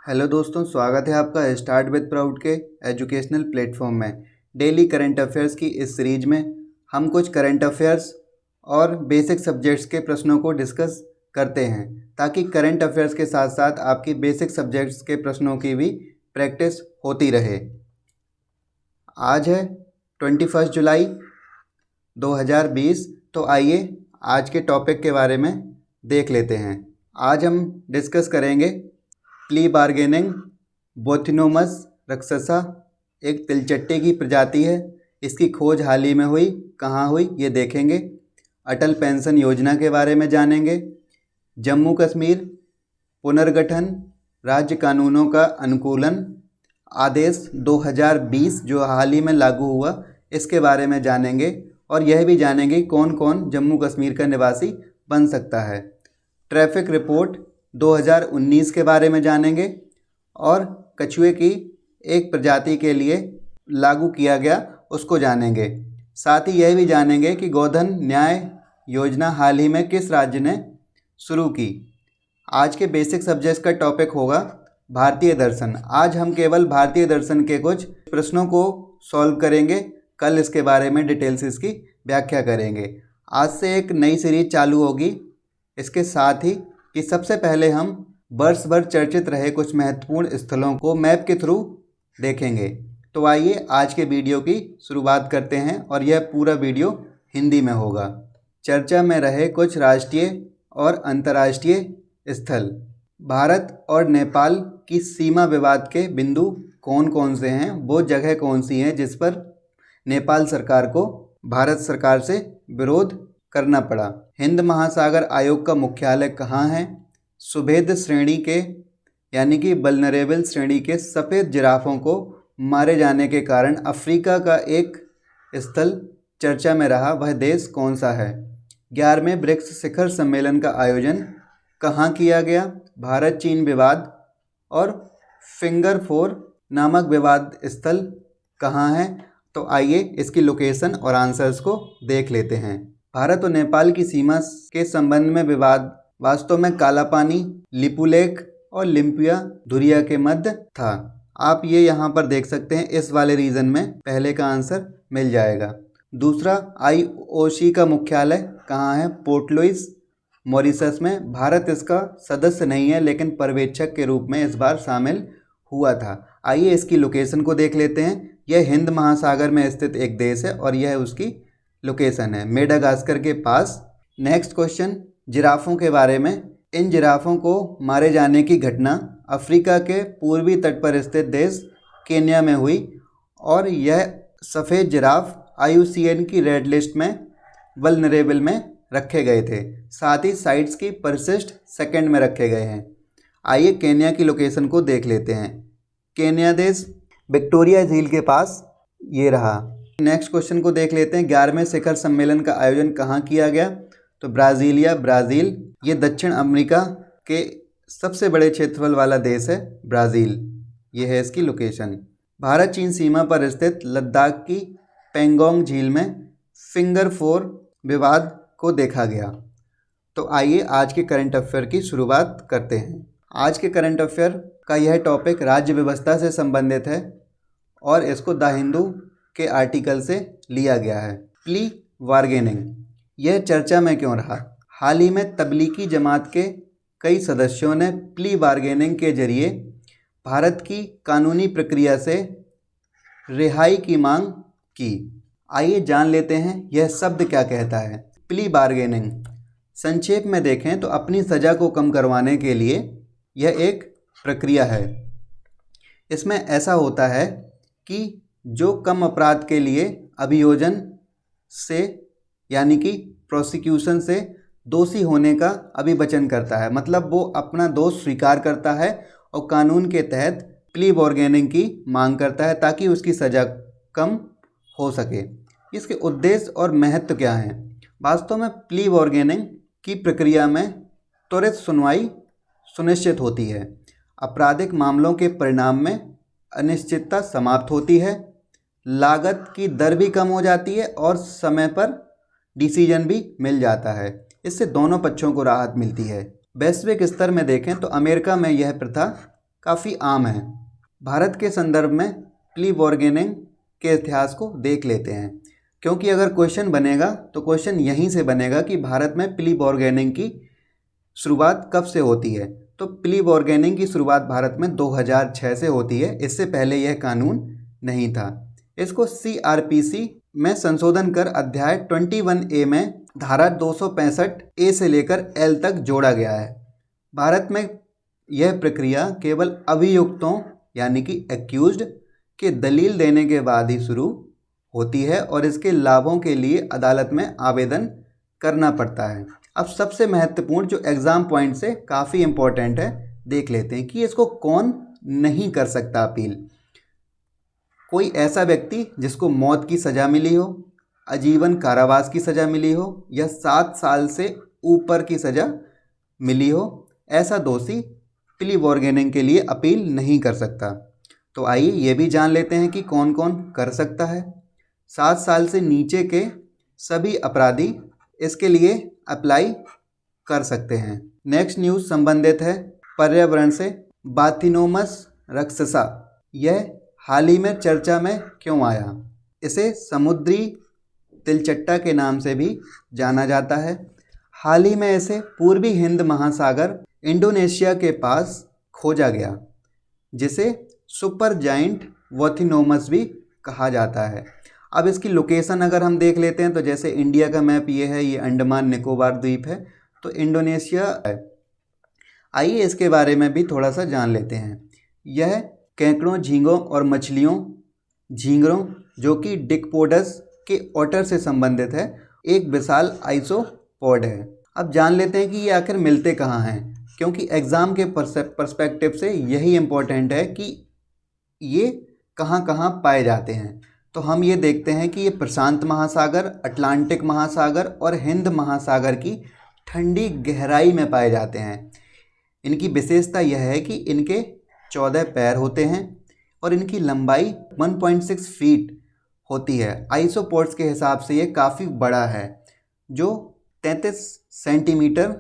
Hello दोस्तों, स्वागत है आपका स्टार्ट विद प्राउड के एजुकेशनल प्लेटफॉर्म में। डेली करंट अफेयर्स की इस सीरीज में हम कुछ करंट अफेयर्स और बेसिक सब्जेक्ट्स के प्रश्नों को डिस्कस करते हैं ताकि करंट अफेयर्स के साथ साथ आपकी बेसिक सब्जेक्ट्स के प्रश्नों की भी प्रैक्टिस होती रहे। आज है 21 जुलाई 2020। तो आइए आज के टॉपिक के बारे में देख लेते हैं। आज हम डिस्कस करेंगे प्ली बार्गेनिंग बोथिनोमस रक्ससा एक तिलचट्टे की प्रजाति है। इसकी खोज हाल ही में हुई, कहाँ हुई ये देखेंगे। अटल पेंशन योजना के बारे में जानेंगे। जम्मू कश्मीर पुनर्गठन राज्य कानूनों का अनुकूलन आदेश 2020 जो हाल ही में लागू हुआ, इसके बारे में जानेंगे। और यह भी जानेंगे कौन कौन जम्मू कश्मीर का निवासी बन सकता है। ट्रैफिक रिपोर्ट 2019 के बारे में जानेंगे और कछुए की एक प्रजाति के लिए लागू किया गया उसको जानेंगे। साथ ही यह भी जानेंगे कि गोधन न्याय योजना हाल ही में किस राज्य ने शुरू की। आज के बेसिक सब्जेक्ट्स का टॉपिक होगा भारतीय दर्शन। आज हम केवल भारतीय दर्शन के कुछ प्रश्नों को सॉल्व करेंगे। कल इसके बारे में डिटेल्स इसकी व्याख्या करेंगे। आज से एक नई सीरीज चालू होगी। इसके साथ ही कि सबसे पहले हम वर्ष भर चर्चित रहे कुछ महत्वपूर्ण स्थलों को मैप के थ्रू देखेंगे। तो आइए आज के वीडियो की शुरुआत करते हैं और यह पूरा वीडियो हिंदी में होगा। चर्चा में रहे कुछ राष्ट्रीय और अंतर्राष्ट्रीय स्थल। भारत और नेपाल की सीमा विवाद के बिंदु कौन कौन से हैं, वो जगह कौन सी हैं जिस पर नेपाल सरकार को भारत सरकार से विरोध करना पड़ा। हिंद महासागर आयोग का मुख्यालय कहाँ है। सुभेद श्रेणी के यानी कि वल्नरेबल श्रेणी के सफ़ेद जिराफों को मारे जाने के कारण अफ्रीका का एक स्थल चर्चा में रहा, वह देश कौन सा है। 11वें ब्रिक्स शिखर सम्मेलन का आयोजन कहाँ किया गया। भारत चीन विवाद और फिंगर 4 नामक विवाद स्थल कहाँ है। तो आइए इसकी लोकेशन और आंसर्स को देख लेते हैं। भारत और नेपाल की सीमा के संबंध में विवाद वास्तव में काला पानी, लिपुलेख और लिम्पिया धुरिया के मध्य था। आप ये यहाँ पर देख सकते हैं। इस वाले रीजन में पहले का आंसर मिल जाएगा। दूसरा, IOC का मुख्यालय कहाँ है। पोर्ट लुइस मॉरिशस में। भारत इसका सदस्य नहीं है लेकिन पर्यवेक्षक के रूप में इस बार शामिल हुआ था। आइए इसकी लोकेशन को देख लेते हैं। यह हिंद महासागर में स्थित एक देश है और यह उसकी लोकेशन है मेडागास्कर के पास। नेक्स्ट क्वेश्चन, जिराफों के बारे में। इन जिराफों को मारे जाने की घटना अफ्रीका के पूर्वी तट पर स्थित देश केन्या में हुई और यह सफ़ेद जिराफ IUCN की रेड लिस्ट में वल्नरेबल में रखे गए थे। साथ ही साइट्स की परसिस्ट सेकंड में रखे गए हैं। आइए केन्या की लोकेशन को देख लेते हैं। केन्या देश विक्टोरिया झील के पास ये रहा। नेक्स्ट क्वेश्चन को देख लेते हैं। 11वें शिखर सम्मेलन का आयोजन कहाँ किया गया। तो ब्राज़ीलिया ब्राज़ील। ये दक्षिण अमेरिका के सबसे बड़े क्षेत्रफल वाला देश है ब्राज़ील। ये है इसकी लोकेशन। भारत चीन सीमा पर स्थित लद्दाख की पेंगोंग झील में फिंगर 4 विवाद को देखा गया। तो आइए आज के करंट अफेयर की शुरुआत करते हैं। आज के करंट अफेयर का यह टॉपिक राज्य व्यवस्था से संबंधित है और इसको द हिंदू के आर्टिकल से लिया गया है। प्ली बार्गेनिंग यह चर्चा में क्यों रहा। हाल ही में तबलीगी जमात के कई सदस्यों ने प्ली बार्गेनिंग के जरिए भारत की कानूनी प्रक्रिया से रिहाई की मांग की। आइए जान लेते हैं यह शब्द क्या कहता है। प्ली बार्गेनिंग संक्षेप में देखें तो अपनी सज़ा को कम करवाने के लिए यह एक प्रक्रिया है। इसमें ऐसा होता है कि जो कम अपराध के लिए अभियोजन से यानी कि प्रोसिक्यूशन से दोषी होने का अभिवचन करता है, मतलब वो अपना दोष स्वीकार करता है और कानून के तहत प्ली बार्गेनिंग की मांग करता है ताकि उसकी सज़ा कम हो सके। इसके उद्देश्य और महत्व क्या हैं। वास्तव में प्ली बार्गेनिंग की प्रक्रिया में त्वरित सुनवाई सुनिश्चित होती है। आपराधिक मामलों के परिणाम में अनिश्चितता समाप्त होती है। लागत की दर भी कम हो जाती है और समय पर डिसीजन भी मिल जाता है। इससे दोनों पक्षों को राहत मिलती है। वैश्विक स्तर में देखें तो अमेरिका में यह प्रथा काफ़ी आम है। भारत के संदर्भ में प्ली बार्गेनिंग के इतिहास को देख लेते हैं, क्योंकि अगर क्वेश्चन बनेगा तो क्वेश्चन यहीं से बनेगा कि भारत में प्ली बार्गेनिंग की शुरुआत कब से होती है। तो प्ली बार्गेनिंग की शुरुआत भारत में 2006 से होती है। इससे पहले यह कानून नहीं था। इसको CRPC में संशोधन कर अध्याय 21A में धारा 265A से लेकर L तक जोड़ा गया है। भारत में यह प्रक्रिया केवल अभियुक्तों यानी कि एक्यूज्ड के दलील देने के बाद ही शुरू होती है और इसके लाभों के लिए अदालत में आवेदन करना पड़ता है। अब सबसे महत्वपूर्ण जो एग्ज़ाम पॉइंट से काफ़ी इम्पोर्टेंट है, देख लेते हैं कि इसको कौन नहीं कर सकता अपील। कोई ऐसा व्यक्ति जिसको मौत की सज़ा मिली हो, आजीवन कारावास की सज़ा मिली हो या 7 साल से ऊपर की सज़ा मिली हो, ऐसा दोषी प्ली बार्गेनिंग के लिए अपील नहीं कर सकता। तो आइए ये भी जान लेते हैं कि कौन कौन कर सकता है। 7 साल से नीचे के सभी अपराधी इसके लिए अप्लाई कर सकते हैं। नेक्स्ट न्यूज़ संबंधित है पर्यावरण से। बाथिनोमस रक्ससा यह हाल ही में चर्चा में क्यों आया? इसे समुद्री तिलचट्टा के नाम से भी जाना जाता है। हाल ही में इसे पूर्वी हिंद महासागर इंडोनेशिया के पास खोजा गया, जिसे सुपर जाइंट वॉथिनोमस भी कहा जाता है। अब इसकी लोकेशन अगर हम देख लेते हैं तो जैसे इंडिया का मैप ये है, ये अंडमान निकोबार द्वीप है, तो इंडोनेशिया है। आइए इसके बारे में भी थोड़ा सा जान लेते हैं। यह केकड़ों, झींगों और मछलियों, झींगरों जो कि डिक्पोडस के ऑटर से संबंधित है, एक विशाल आइसोपॉड है। अब जान लेते हैं कि ये आखिर मिलते कहाँ हैं, क्योंकि एग्ज़ाम के पर्सपेक्टिव से यही इम्पोर्टेंट है कि ये कहाँ कहाँ पाए जाते हैं। तो हम ये देखते हैं कि ये प्रशांत महासागर, अटलांटिक महासागर और हिंद महासागर की ठंडी गहराई में पाए जाते हैं। इनकी विशेषता यह है कि इनके 14 पैर होते हैं और इनकी लंबाई 1.6 फीट होती है। आइसोपॉड्स के हिसाब से ये काफ़ी बड़ा है, जो 33 सेंटीमीटर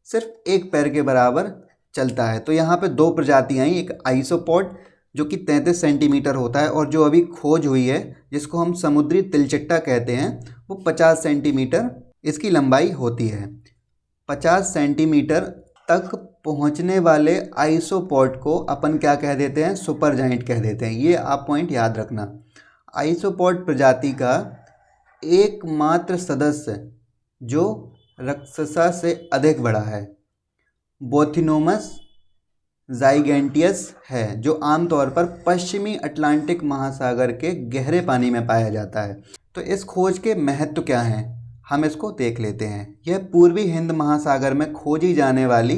सिर्फ एक पैर के बराबर चलता है। तो यहाँ पे 2 प्रजातियाँ हैं, एक आइसोपॉड जो कि 33 सेंटीमीटर होता है और जो अभी खोज हुई है जिसको हम समुद्री तिलचट्टा कहते हैं, वो 50 सेंटीमीटर इसकी लंबाई होती है। 50 सेंटीमीटर तक पहुंचने वाले आइसोपॉड को अपन क्या कह देते हैं? सुपर जाइंट कह देते हैं। ये आप पॉइंट याद रखना। आइसोपॉड प्रजाति का एकमात्र सदस्य जो रक्ससा से अधिक बड़ा है बोथिनोमस जाइगेंटियस है, जो आमतौर पर पश्चिमी अटलांटिक महासागर के गहरे पानी में पाया जाता है। तो इस खोज के महत्व क्या हैं, हम इसको देख लेते हैं। यह पूर्वी हिंद महासागर में खोजी जाने वाली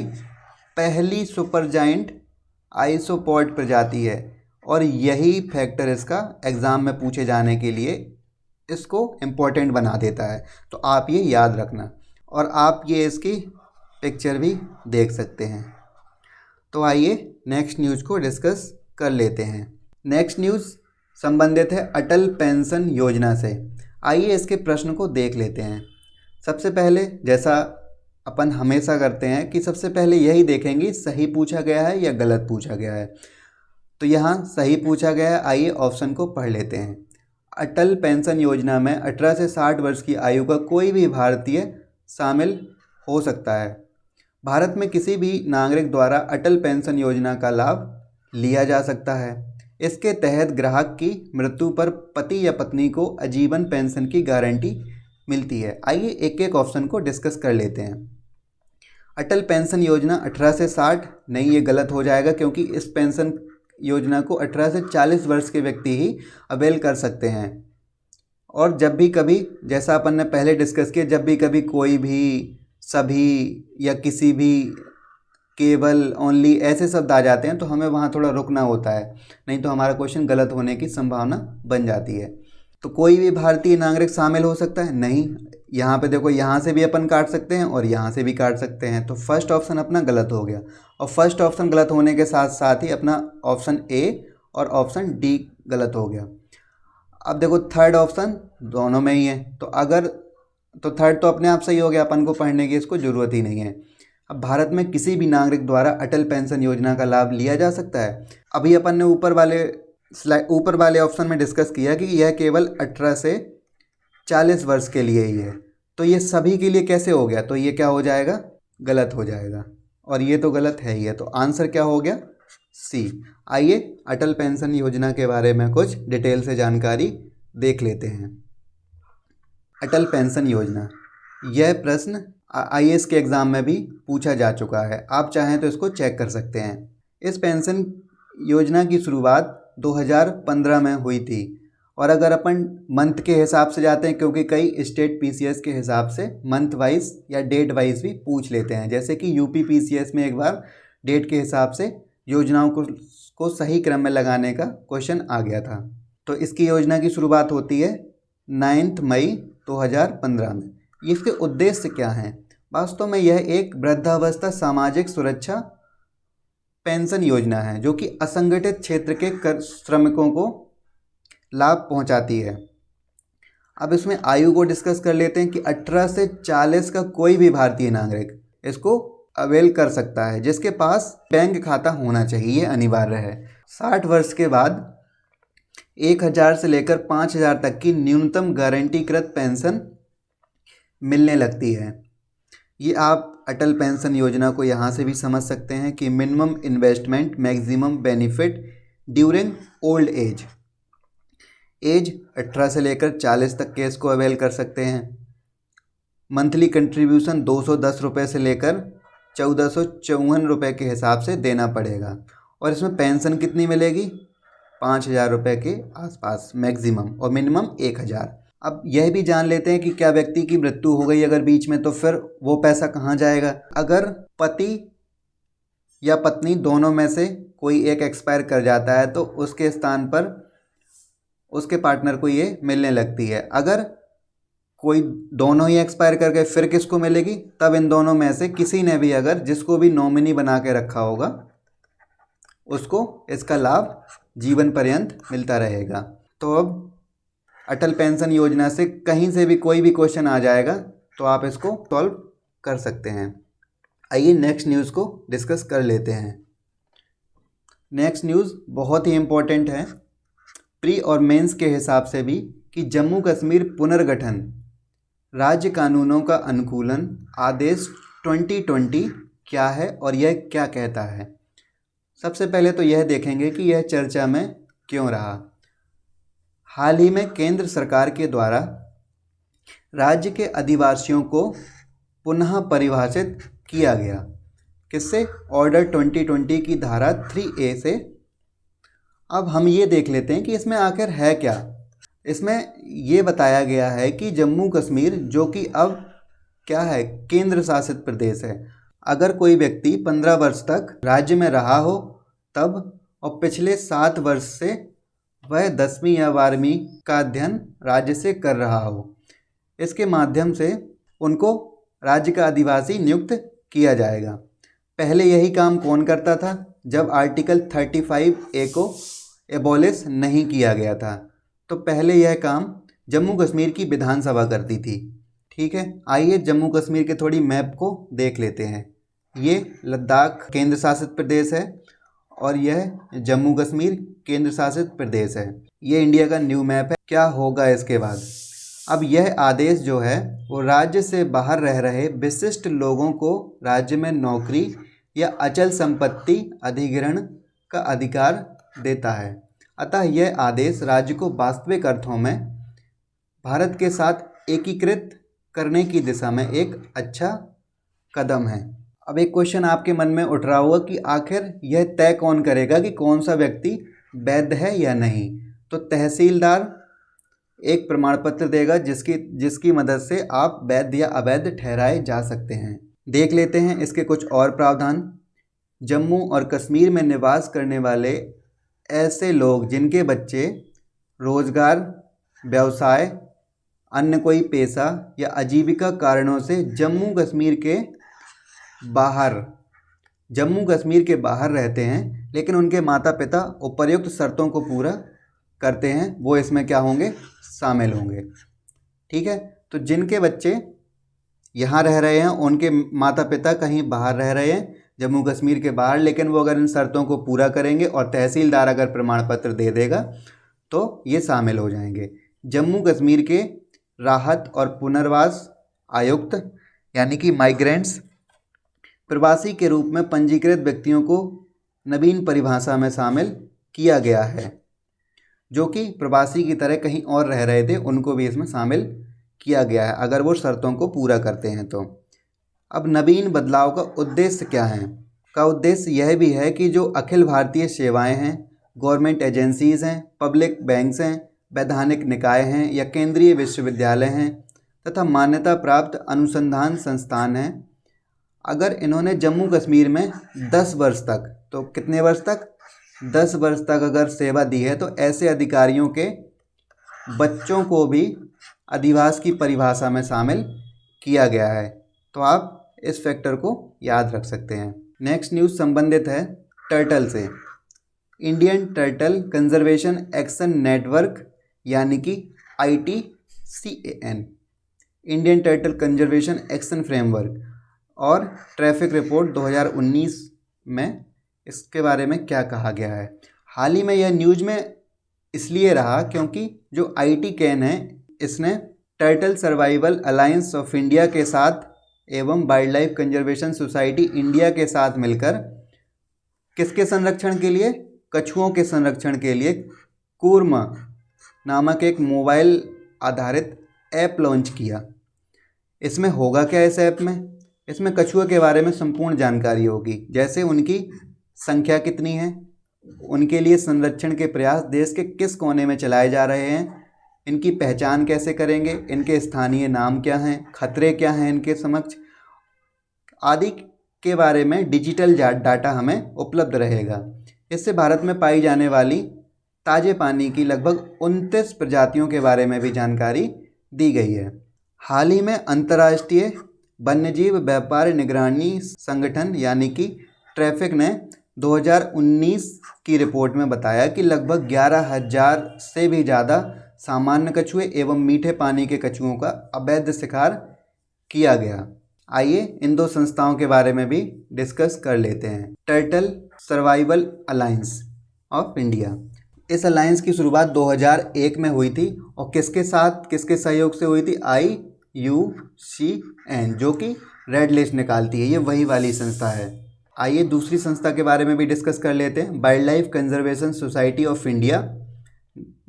पहली सुपर जाइंट आइसोपॉड प्रजाति है और यही फैक्टर इसका एग्ज़ाम में पूछे जाने के लिए इसको इम्पोर्टेंट बना देता है। तो आप ये याद रखना और आप ये इसकी पिक्चर भी देख सकते हैं। तो आइए नेक्स्ट न्यूज़ को डिस्कस कर लेते हैं। नेक्स्ट न्यूज़ संबंधित है अटल पेंशन योजना से। आइए इसके प्रश्न को देख लेते हैं। सबसे पहले जैसा अपन हमेशा करते हैं कि सबसे पहले यही देखेंगे सही पूछा गया है या गलत पूछा गया है। तो यहाँ सही पूछा गया है। आइए ऑप्शन को पढ़ लेते हैं। अटल पेंशन योजना में 18 से 60 वर्ष की आयु का कोई भी भारतीय शामिल हो सकता है। भारत में किसी भी नागरिक द्वारा अटल पेंशन योजना का लाभ लिया जा सकता है। इसके तहत ग्राहक की मृत्यु पर पति या पत्नी को आजीवन पेंशन की गारंटी मिलती है। आइए एक एक ऑप्शन को डिस्कस कर लेते हैं। अटल पेंशन योजना 18 से 60 नहीं, ये गलत हो जाएगा क्योंकि इस पेंशन योजना को 18 से 40 वर्ष के व्यक्ति ही अवेल कर सकते हैं। और जब भी कभी, जैसा अपन ने पहले डिस्कस किया, जब भी कभी कोई भी, सभी या किसी भी, केवल, ओनली ऐसे शब्द आ जाते हैं तो हमें वहाँ थोड़ा रुकना होता है, नहीं तो हमारा क्वेश्चन गलत होने की संभावना बन जाती है। तो कोई भी भारतीय नागरिक शामिल हो सकता है? नहीं। यहाँ पे देखो, यहाँ से भी अपन काट सकते हैं और यहाँ से भी काट सकते हैं। तो फर्स्ट ऑप्शन अपना गलत हो गया और फर्स्ट ऑप्शन गलत होने के साथ साथ ही अपना ऑप्शन ए और ऑप्शन डी गलत हो गया। अब देखो थर्ड ऑप्शन दोनों में ही है, तो थर्ड तो अपने आप सही हो गया, अपन को पढ़ने की इसको ज़रूरत ही नहीं है। अब भारत में किसी भी नागरिक द्वारा अटल पेंशन योजना का लाभ लिया जा सकता है। अभी अपन ने ऊपर वाले ऑप्शन में डिस्कस किया कि यह केवल 18 से 40 वर्ष के लिए ही है, तो ये सभी के लिए कैसे हो गया? तो ये क्या हो जाएगा? गलत हो जाएगा, और ये तो गलत है ही है। तो आंसर क्या हो गया? सी। आइए अटल पेंशन योजना के बारे में कुछ डिटेल से जानकारी देख लेते हैं। अटल पेंशन योजना, यह प्रश्न आईएएस के एग्ज़ाम में भी पूछा जा चुका है, आप चाहें तो इसको चेक कर सकते हैं। इस पेंशन योजना की शुरुआत 2015 में हुई थी, और अगर अपन मंथ के हिसाब से जाते हैं, क्योंकि कई स्टेट पीसीएस के हिसाब से मंथ वाइज या डेट वाइज भी पूछ लेते हैं, जैसे कि यूपी पीसीएस में एक बार डेट के हिसाब से योजनाओं को सही क्रम में लगाने का क्वेश्चन आ गया था। तो इसकी योजना की शुरुआत होती है 9 मई 2015 में। इसके उद्देश्य क्या हैं? वास्तव में यह एक वृद्धावस्था सामाजिक सुरक्षा पेंशन योजना है, जो कि असंगठित क्षेत्र के श्रमिकों को लाभ पहुंचाती है। अब इसमें आयु को डिस्कस कर लेते हैं कि 18 से 40 का कोई भी भारतीय नागरिक इसको अवेल कर सकता है, जिसके पास बैंक खाता होना चाहिए, अनिवार्य है। 60 वर्ष के बाद 1000 से लेकर 5000 तक की न्यूनतम गारंटीकृत पेंशन मिलने लगती है। ये आप अटल पेंशन योजना को यहाँ से भी समझ सकते हैं कि minimum investment maximum benefit during old age 18 से लेकर 40 तक के इसको अवेल कर सकते हैं। मंथली कंट्रीब्यूशन 210 रुपये से लेकर 1454 रुपये के हिसाब से देना पड़ेगा, और इसमें पेंशन कितनी मिलेगी? 5000 रुपये के आसपास मैक्सिमम, और मिनिमम 1000। अब यह भी जान लेते हैं कि क्या व्यक्ति की मृत्यु हो गई अगर बीच में, तो फिर वो पैसा कहाँ जाएगा? अगर पति या पत्नी दोनों में से कोई एक एक्सपायर कर जाता है, तो उसके स्थान पर उसके पार्टनर को ये मिलने लगती है। अगर कोई दोनों ही एक्सपायर कर गए, फिर किसको मिलेगी? तब इन दोनों में से किसी ने भी, अगर जिसको भी नॉमिनी बना के रखा होगा, उसको इसका लाभ जीवन पर्यंत मिलता रहेगा। तो अब अटल पेंशन योजना से कहीं से भी कोई भी क्वेश्चन आ जाएगा तो आप इसको सॉल्व कर सकते हैं। आइए नेक्स्ट न्यूज़ को डिस्कस कर लेते हैं। नेक्स्ट न्यूज़ बहुत ही इम्पोर्टेंट है प्री और मेंस के हिसाब से भी, कि जम्मू कश्मीर पुनर्गठन राज्य कानूनों का अनुकूलन आदेश 2020 क्या है और यह क्या कहता है। सबसे पहले तो यह देखेंगे कि यह चर्चा में क्यों रहा। हाल ही में केंद्र सरकार के द्वारा राज्य के आदिवासियों को पुनः परिभाषित किया गया। किससे? ऑर्डर 2020 की धारा 3A से। अब हम ये देख लेते हैं कि इसमें आखिर है क्या। इसमें ये बताया गया है कि जम्मू कश्मीर, जो कि अब क्या है, केंद्र शासित प्रदेश है, अगर कोई व्यक्ति 15 वर्ष तक राज्य में रहा हो तब, और पिछले 7 वर्ष से वह 10वीं या 12वीं का अध्ययन राज्य से कर रहा हो, इसके माध्यम से उनको राज्य का आदिवासी नियुक्त किया जाएगा। पहले यही काम कौन करता था? जब आर्टिकल 35A को एबॉलिश नहीं किया गया था, तो पहले यह काम जम्मू कश्मीर की विधानसभा करती थी। ठीक है, आइए जम्मू कश्मीर के थोड़ी मैप को देख लेते हैं। ये लद्दाख केंद्र शासित प्रदेश है, और यह जम्मू कश्मीर केंद्र शासित प्रदेश है। ये इंडिया का न्यू मैप है। क्या होगा इसके बाद? अब यह आदेश जो है वो राज्य से बाहर रह रहे विशिष्ट लोगों को राज्य में नौकरी या अचल संपत्ति अधिग्रहण का अधिकार देता है। अतः यह आदेश राज्य को वास्तविक अर्थों में भारत के साथ एकीकृत करने की दिशा में एक अच्छा कदम है। अब एक क्वेश्चन आपके मन में उठ रहा होगा कि आखिर यह तय कौन करेगा कि कौन सा व्यक्ति वैध है या नहीं। तो तहसीलदार एक प्रमाण पत्र देगा जिसकी मदद से आप वैध या अवैध ठहराए जा सकते हैं। देख लेते हैं इसके कुछ और प्रावधान। जम्मू और कश्मीर में निवास करने वाले ऐसे लोग जिनके बच्चे रोजगार, व्यवसाय, अन्य कोई पेशा या आजीविका कारणों से जम्मू कश्मीर के बाहर रहते हैं, लेकिन उनके माता पिता उपर्युक्त शर्तों को पूरा करते हैं, वो इसमें क्या होंगे? शामिल होंगे। ठीक है, तो जिनके बच्चे यहाँ रह रहे हैं, उनके माता पिता कहीं बाहर रह रहे हैं जम्मू कश्मीर के बाहर, लेकिन वो अगर इन शर्तों को पूरा करेंगे और तहसीलदार अगर प्रमाण पत्र दे देगा तो ये शामिल हो जाएंगे। जम्मू कश्मीर के राहत और पुनर्वास आयुक्त यानी कि माइग्रेंट्स प्रवासी के रूप में पंजीकृत व्यक्तियों को नवीन परिभाषा में शामिल किया गया है। जो कि प्रवासी की तरह कहीं और रह रहे थे, उनको भी इसमें शामिल किया गया है अगर वो शर्तों को पूरा करते हैं तो। अब नवीन बदलाव का उद्देश्य क्या है? का उद्देश्य यह भी है कि जो अखिल भारतीय सेवाएं हैं, गवर्नमेंट एजेंसीज़ हैं, पब्लिक बैंक्स हैं, वैधानिक निकाय हैं या केंद्रीय विश्वविद्यालय हैं तथा मान्यता प्राप्त अनुसंधान संस्थान हैं, अगर इन्होंने जम्मू कश्मीर में 10 वर्ष तक, तो कितने वर्ष तक? 10 वर्ष तक अगर सेवा दी है तो ऐसे अधिकारियों के बच्चों को भी अधिवास की परिभाषा में शामिल किया गया है। तो आप इस फैक्टर को याद रख सकते हैं। नेक्स्ट न्यूज़ संबंधित है टर्टल से। Indian turtle conservation action network यानी कि ITCAN, Indian turtle conservation action framework और ट्रैफिक रिपोर्ट 2019 में इसके बारे में क्या कहा गया है। हाल ही में यह न्यूज़ में इसलिए रहा क्योंकि जो ITCAN है, इसने turtle survival alliance of India के साथ एवं wild life conservation society India के साथ मिलकर किसके संरक्षण के लिए? कछुओं के संरक्षण के लिए कूर्मा नामक एक मोबाइल आधारित ऐप लॉन्च किया। इसमें होगा क्या इस ऐप में? इसमें कछुआ के बारे में संपूर्ण जानकारी होगी, जैसे उनकी संख्या कितनी है, उनके लिए संरक्षण के प्रयास देश के किस कोने में चलाए जा रहे हैं, इनकी पहचान कैसे करेंगे, इनके स्थानीय नाम क्या हैं, खतरे क्या हैं इनके समक्ष आदि के बारे में डिजिटल डाटा हमें उपलब्ध रहेगा। इससे भारत में पाई जाने वाली ताजे पानी की लगभग 29 प्रजातियों के बारे में भी जानकारी दी गई है। हाल ही में अंतर्राष्ट्रीय वन्यजीव व्यापार निगरानी संगठन यानी कि ट्रैफिक ने 2019 की रिपोर्ट में बताया कि लगभग 11,000 से भी ज़्यादा सामान्य कछुए एवं मीठे पानी के कछुओं का अवैध शिकार किया गया। आइए इन दो संस्थाओं के बारे में भी डिस्कस कर लेते हैं। Turtle survival alliance of India, इस अलायंस की शुरुआत 2001 में हुई थी और किसके साथ, किसके सहयोग से हुई थी? IUCN, जो कि रेड लिस्ट निकालती है, ये वही वाली संस्था है। आइए दूसरी संस्था के बारे में भी डिस्कस कर लेते हैं। Wild life conservation society of India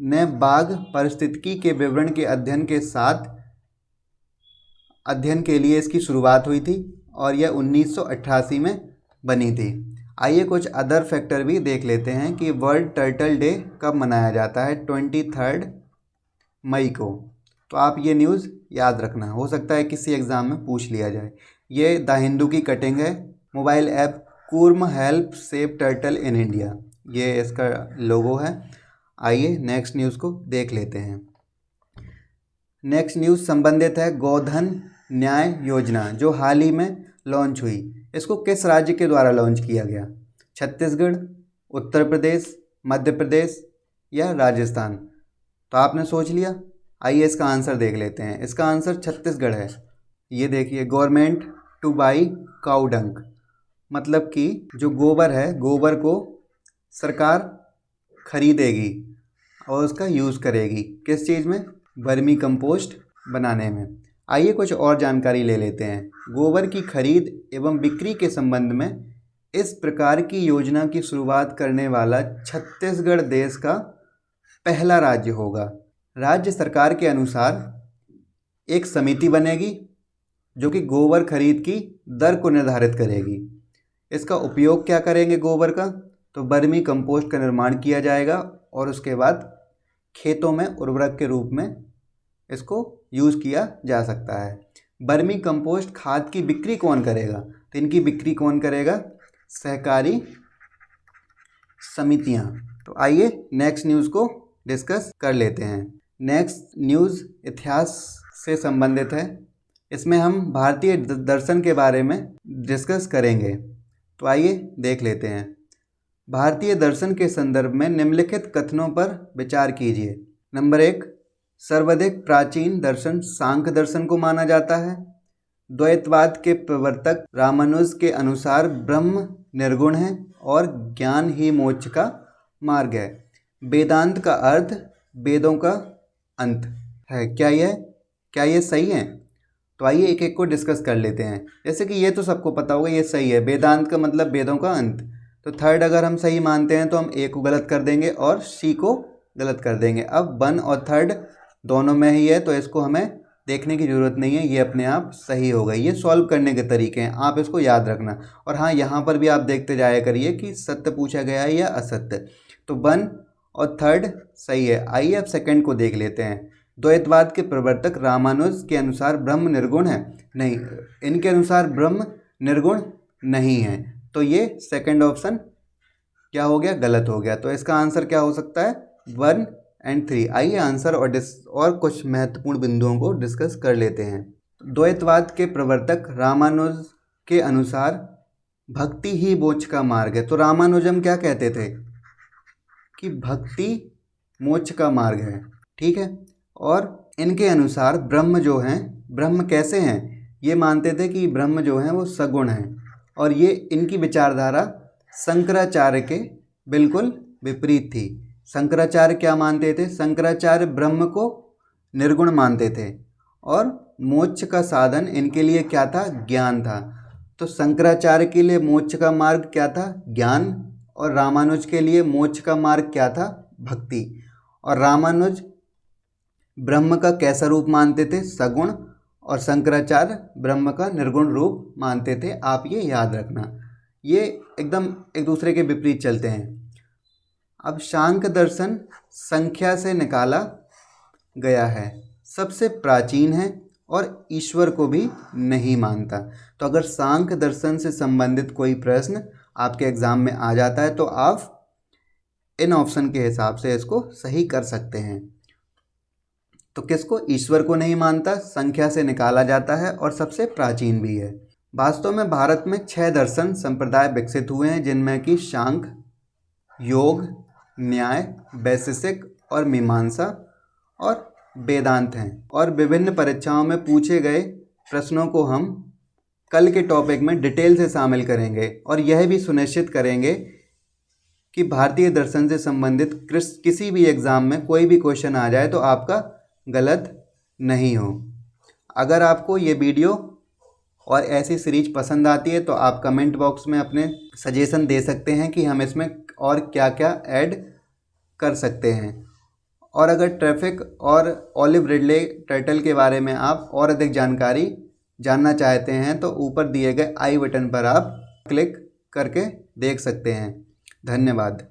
ने बाघ पारिस्थितिकी के विवरण के अध्ययन के लिए इसकी शुरुआत हुई थी और यह 1988 में बनी थी। आइए कुछ अदर फैक्टर भी देख लेते हैं कि वर्ल्ड टर्टल डे कब मनाया जाता है? 23 मई को। तो आप ये न्यूज़ याद रखना, हो सकता है किसी एग्ज़ाम में पूछ लिया जाए। ये द हिंदू की कटिंग है। Mobile app Kurma help save turtle in India, ये इसका लोगो है। आइए नेक्स्ट न्यूज़ को देख लेते हैं। नेक्स्ट न्यूज़ संबंधित है गोधन न्याय योजना, जो हाल ही में लॉन्च हुई। इसको किस राज्य के द्वारा लॉन्च किया गया? छत्तीसगढ़, उत्तर प्रदेश, मध्य प्रदेश या राजस्थान? तो आपने सोच लिया। आइए इसका आंसर देख लेते हैं। इसका आंसर छत्तीसगढ़ है। ये देखिए, गवर्नमेंट टू बाई काऊ डंक, मतलब कि जो गोबर है, गोबर को सरकार खरीदेगी और उसका यूज़ करेगी किस चीज़ में? वर्मी कंपोस्ट बनाने में। आइए कुछ और जानकारी ले लेते हैं। गोबर की खरीद एवं बिक्री के संबंध में इस प्रकार की योजना की शुरुआत करने वाला छत्तीसगढ़ देश का पहला राज्य होगा। राज्य सरकार के अनुसार एक समिति बनेगी जो कि गोबर खरीद की दर को निर्धारित करेगी। इसका उपयोग क्या करेंगे गोबर का? तो वर्मी कंपोस्ट का निर्माण किया जाएगा और उसके बाद खेतों में उर्वरक के रूप में इसको यूज़ किया जा सकता है। वर्मी कंपोस्ट खाद की बिक्री कौन करेगा? तो इनकी बिक्री कौन करेगा? सहकारी समितियां। तो आइए नेक्स्ट न्यूज़ को डिस्कस कर लेते हैं। नेक्स्ट न्यूज़ इतिहास से संबंधित है। इसमें हम भारतीय दर्शन के बारे में डिस्कस करेंगे। तो आइए देख लेते हैं। भारतीय दर्शन के संदर्भ में निम्नलिखित कथनों पर विचार कीजिए। नंबर 1, सर्वाधिक प्राचीन दर्शन सांख्य दर्शन को माना जाता है। द्वैतवाद के प्रवर्तक रामानुज के अनुसार ब्रह्म निर्गुण है और ज्ञान ही मोक्ष का मार्ग है। वेदांत का अर्थ वेदों का अंत है। क्या ये सही है? तो आइए एक एक को डिस्कस कर लेते हैं। जैसे कि ये तो सबको पता होगा, ये सही है, वेदांत का मतलब वेदों का अंत। तो थर्ड अगर हम सही मानते हैं तो हम ए को गलत कर देंगे और सी को गलत कर देंगे। अब 1 और 3 दोनों में ही है तो इसको हमें देखने की ज़रूरत नहीं है, ये अपने आप सही हो गई। ये सॉल्व करने के तरीके हैं, आप इसको याद रखना। और हाँ, यहाँ पर भी आप देखते जाया करिए कि सत्य पूछा गया है या असत्य। तो 1 और 3 सही है। आइए अब सेकंड को देख लेते हैं। द्वैतवाद के प्रवर्तक रामानुज के अनुसार ब्रह्म निर्गुण है। नहीं, इनके अनुसार ब्रह्म निर्गुण नहीं है, तो ये सेकंड ऑप्शन क्या हो गया? गलत हो गया। तो इसका आंसर क्या हो सकता है? 1 और 3। आइए आंसर और कुछ महत्वपूर्ण बिंदुओं को डिस्कस कर लेते हैं। द्वैतवाद के प्रवर्तक रामानुज के अनुसार भक्ति ही मोक्ष का मार्ग है। तो रामानुजम क्या कहते थे? कि भक्ति मोक्ष का मार्ग है, ठीक है। और इनके अनुसार ब्रह्म जो हैं, ब्रह्म कैसे हैं? ये मानते थे कि ब्रह्म जो हैं वो सगुण हैं। और ये इनकी विचारधारा शंकराचार्य के बिल्कुल विपरीत थी। शंकराचार्य क्या मानते थे? शंकराचार्य ब्रह्म को निर्गुण मानते थे और मोक्ष का साधन इनके लिए क्या था? ज्ञान था। तो शंकराचार्य के लिए मोक्ष का मार्ग क्या था? ज्ञान। और रामानुज के लिए मोक्ष का मार्ग क्या था? भक्ति। और रामानुज ब्रह्म का कैसा रूप मानते थे? सगुण। और शंकराचार्य ब्रह्म का निर्गुण रूप मानते थे। आप ये याद रखना, ये एकदम एक दूसरे के विपरीत चलते हैं। अब सांख्य दर्शन संख्या से निकाला गया है, सबसे प्राचीन है और ईश्वर को भी नहीं मानता। तो अगर सांख्य दर्शन से संबंधित कोई प्रश्न आपके एग्ज़ाम में आ जाता है तो आप इन ऑप्शन के हिसाब से इसको सही कर सकते हैं। तो किसको? ईश्वर को नहीं मानता, संख्या से निकाला जाता है और सबसे प्राचीन भी है। वास्तव में भारत में 6 दर्शन संप्रदाय विकसित हुए हैं, जिनमें कि सांख्य, योग, न्याय, वैशेषिक और मीमांसा और वेदांत हैं। और विभिन्न परीक्षाओं में पूछे गए प्रश्नों को हम कल के टॉपिक में डिटेल से शामिल करेंगे और यह भी सुनिश्चित करेंगे कि भारतीय दर्शन से संबंधित किसी भी एग्ज़ाम में कोई भी क्वेश्चन आ जाए तो आपका गलत नहीं हो। अगर आपको ये वीडियो और ऐसी सीरीज पसंद आती है तो आप कमेंट बॉक्स में अपने सजेशन दे सकते हैं कि हम इसमें और क्या क्या ऐड कर सकते हैं। और अगर ट्रैफिक और ऑलिव रिडले टर्टल के बारे में आप और अधिक जानकारी जानना चाहते हैं तो ऊपर दिए गए आई बटन पर आप क्लिक करके देख सकते हैं। धन्यवाद।